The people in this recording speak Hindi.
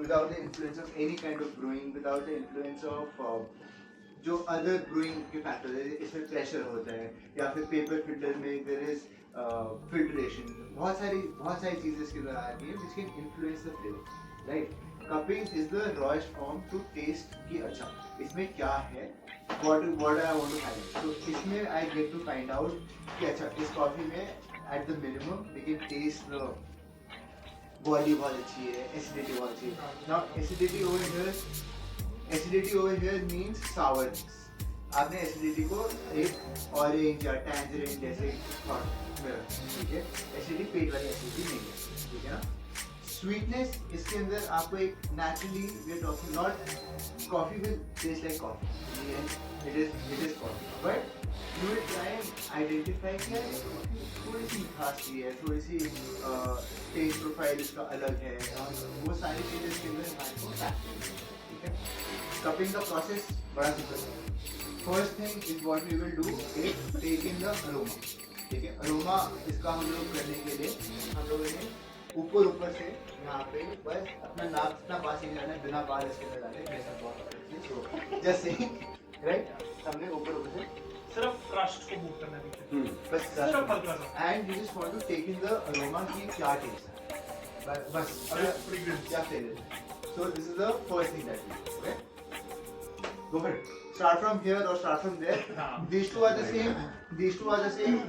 without the influence of any kind of brewing, without the influence of जो अदर ब्रूइंग के फैक्टर है, इसमें प्रेशर होता है या फिर पेपर फिल्टर में देयर इज फिल्ट्रेशन, बहुत सारी चीजें इसके अंदर आती हैं which can influence the flavour, right. Cupping is the rawest form to taste कि अच्छा इसमें क्या है, what I want to find. So इसमें I get to find out कि अच्छा इस कॉफी में at the minimum we can taste the body बहुत अच्छी है, एसिडिटी बहुत अच्छी है. Now acidity over here means sourness. आपने एसिडिटी को एक ऑरेंज या टैंजरीन जैसे थॉट में रखा, ठीक है. एसिडिटी पेट वाली एसिडिटी नहीं है, ठीक है ना. स्वीटनेस इसके अंदर आपको एक naturally we are talking not coffee will taste like coffee, it is coffee, but you will try and identify कि यार थोड़ी सी मिठास सी है, थोड़ी सी टेस्ट प्रोफाइल इसका अलग है, और वो सारी चीज़ें इसके अंदर हमारे को फैक्टर है, ठीक है. कपिंग का प्रोसेस बड़ा सिंपल है. First thing is what we will do is take in the aroma, ठीक है. अरोमा इसका हम लोग करने के लिए हम लोगों ने ऊपर से यहाँ पे बस अपना नाक इतना पास ही जाना है, बिना बाल इसके अंदर डाले, जैसा बहुत जस्ट सेइंग, राइट. हमने ऊपर से सिर्फ क्रस्ट को बूट करना है, बस सिर्फ हल्का सा, and you just want to take in the aroma की क्या टेस्ट है, बस फ्रेग्रेंस क्या flavour. So this is the first thing that we do. Okay, go ahead, start from here or start from there. These two are the same,